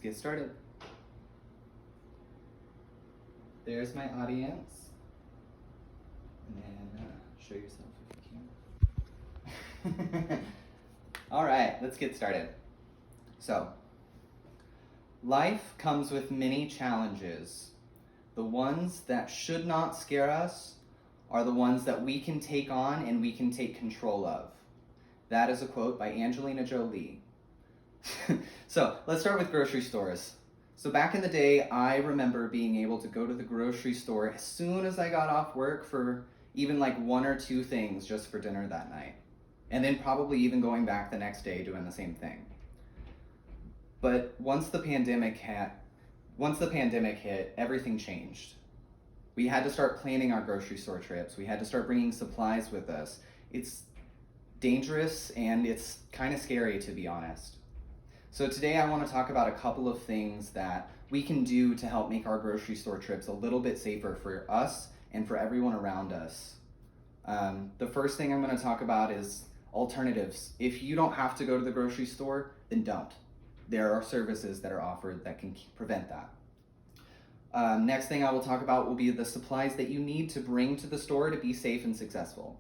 get started. There's my audience. And then show yourself if you can. All right, let's get started. So, life comes with many challenges. The ones that should not scare us are the ones that we can take on and we can take control of. That is a quote by Angelina Jolie. So, let's start with grocery stores. So back in the day, I remember being able to go to the grocery store as soon as I got off work for even like one or two things just for dinner that night. And then probably even going back the next day doing the same thing. But once the pandemic hit, everything changed. We had to start planning our grocery store trips. We had to start bringing supplies with us. It's dangerous and it's kind of scary, to be honest. So today I want to talk about a couple of things that we can do to help make our grocery store trips a little bit safer for us and for everyone around us. The first thing I'm going to talk about is alternatives. If you don't have to go to the grocery store, then don't. There are services that are offered that can prevent that. Next thing I will talk about will be the supplies that you need to bring to the store to be safe and successful.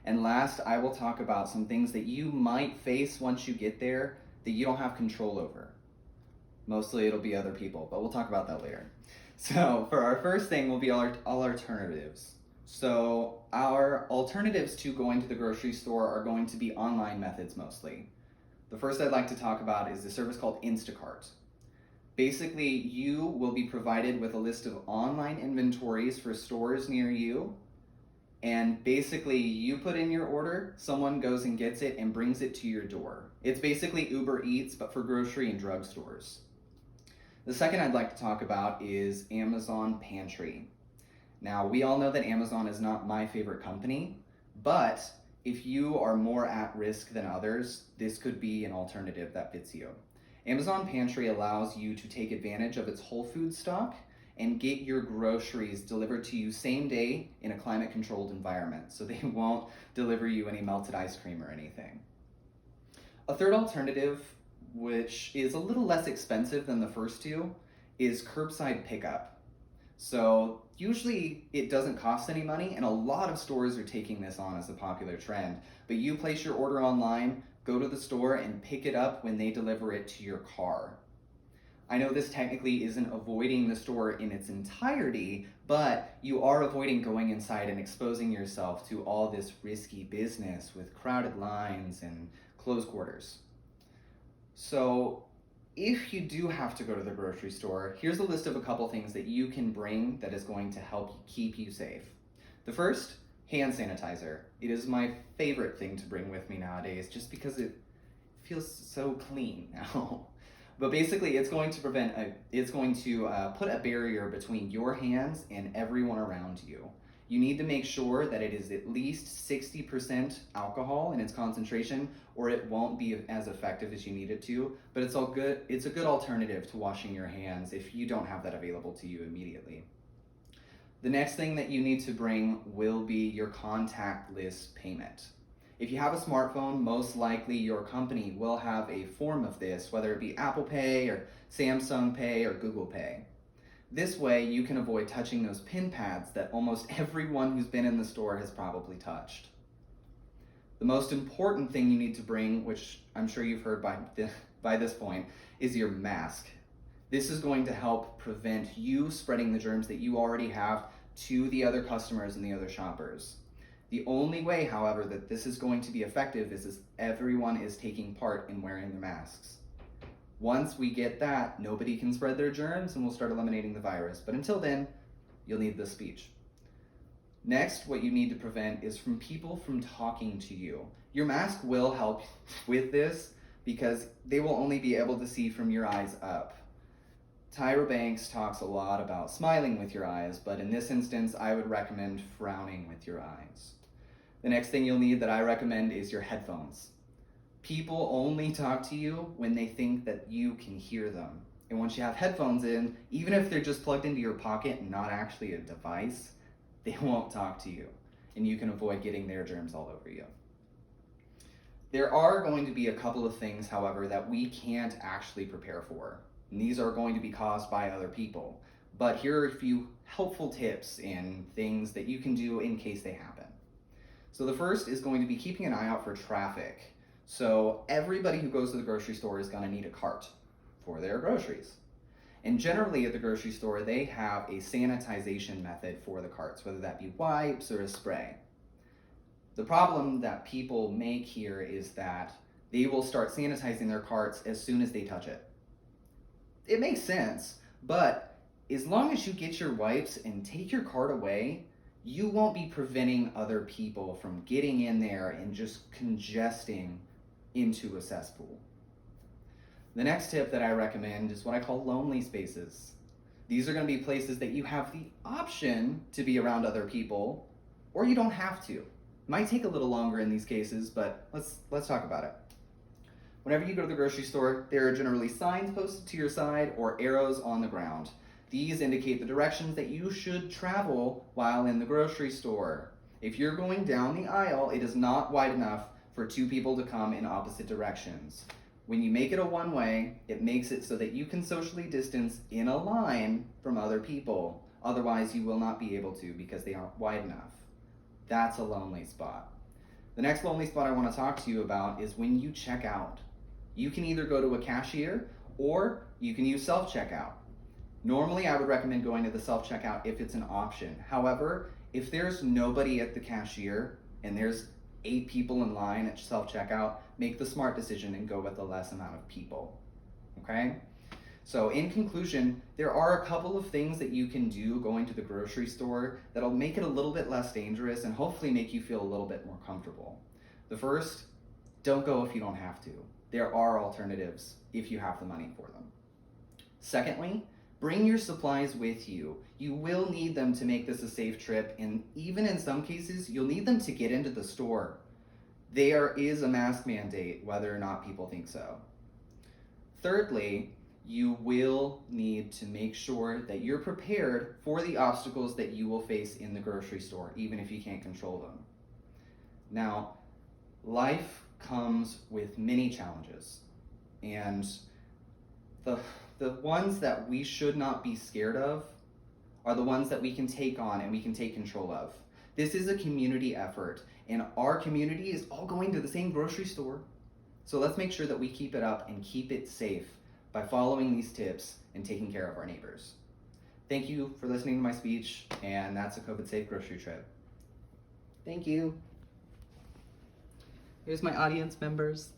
And last, I will talk about some things that you might face once you get there that you don't have control over. Mostly it'll be other people, but we'll talk about that later. So for our first thing will be all alternatives. So our alternatives to going to the grocery store are going to be online methods mostly. The first I'd like to talk about is a service called Instacart. Basically, you will be provided with a list of online inventories for stores near you. And basically, you put in your order, someone goes and gets it and brings it to your door. It's basically Uber Eats, but for grocery and drug stores. The second I'd like to talk about is Amazon Pantry. Now, we all know that Amazon is not my favorite company, but if you are more at risk than others, this could be an alternative that fits you. Amazon Pantry allows you to take advantage of its whole food stock and get your groceries delivered to you same day in a climate controlled environment, so they won't deliver you any melted ice cream or anything. A third alternative, which is a little less expensive than the first two, is curbside pickup. So usually it doesn't cost any money, and a lot of stores are taking this on as a popular trend. But you place your order online, go to the store, and pick it up when they deliver it to your car. I know this technically isn't avoiding the store in its entirety, but you are avoiding going inside and exposing yourself to all this risky business with crowded lines and close quarters. So if you do have to go to the grocery store, here's a list of a couple things that you can bring that is going to help keep you safe. The first, hand sanitizer. It is my favorite thing to bring with me nowadays just because it feels so clean now. But basically, it's going to put a barrier between your hands and everyone around you. You need to make sure that it is at least 60% alcohol in its concentration, or it won't be as effective as you need it to. But it's all good. It's a good alternative to washing your hands if you don't have that available to you immediately. The next thing that you need to bring will be your contactless payment. If you have a smartphone, most likely your company will have a form of this, whether it be Apple Pay or Samsung Pay or Google Pay. This way you can avoid touching those PIN pads that almost everyone who's been in the store has probably touched. The most important thing you need to bring, which I'm sure you've heard by this point, is your mask. This is going to help prevent you spreading the germs that you already have to the other customers and the other shoppers. The only way, however, that this is going to be effective is if everyone is taking part in wearing their masks. Once we get that, nobody can spread their germs and we'll start eliminating the virus. But until then, you'll need this speech. Next, what you need to prevent is from people from talking to you. Your mask will help with this because they will only be able to see from your eyes up. Tyra Banks talks a lot about smiling with your eyes, but in this instance, I would recommend frowning with your eyes. The next thing you'll need that I recommend is your headphones. People only talk to you when they think that you can hear them. And once you have headphones in, even if they're just plugged into your pocket and not actually a device, they won't talk to you. And you can avoid getting their germs all over you. There are going to be a couple of things, however, that we can't actually prepare for. And these are going to be caused by other people. But here are a few helpful tips and things that you can do in case they happen. So the first is going to be keeping an eye out for traffic. So everybody who goes to the grocery store is going to need a cart for their groceries. And generally at the grocery store, they have a sanitization method for the carts, whether that be wipes or a spray. The problem that people make here is that they will start sanitizing their carts as soon as they touch it. It makes sense, but as long as you get your wipes and take your cart away, you won't be preventing other people from getting in there and just congesting into a cesspool. The next tip that I recommend is what I call lonely spaces. These are going to be places that you have the option to be around other people, or you don't have to. It might take a little longer in these cases, but let's talk about it. Whenever you go to the grocery store, there are generally signs posted to your side or arrows on the ground. These indicate the directions that you should travel while in the grocery store. If you're going down the aisle, it is not wide enough for two people to come in opposite directions. When you make it a one-way, it makes it so that you can socially distance in a line from other people. Otherwise, you will not be able to because they aren't wide enough. That's a lonely spot. The next lonely spot I want to talk to you about is when you check out. You can either go to a cashier or you can use self-checkout. Normally, I would recommend going to the self-checkout if it's an option. However, if there's nobody at the cashier and there's 8 people in line at self-checkout, make the smart decision and go with the less amount of people, okay? So in conclusion, there are a couple of things that you can do going to the grocery store that'll make it a little bit less dangerous and hopefully make you feel a little bit more comfortable. The first, don't go if you don't have to. There are alternatives if you have the money for them. Secondly, bring your supplies with you. You will need them to make this a safe trip, and even in some cases, you'll need them to get into the store. There is a mask mandate, whether or not people think so. Thirdly, you will need to make sure that you're prepared for the obstacles that you will face in the grocery store, even if you can't control them. Now, life comes with many challenges, and the ones that we should not be scared of are the ones that we can take on and we can take control of. This is a community effort, and our community is all going to the same grocery store. So let's make sure that we keep it up and keep it safe by following these tips and taking care of our neighbors. Thank you for listening to my speech, and that's a COVID-safe grocery trip. Thank you. Here's my audience members.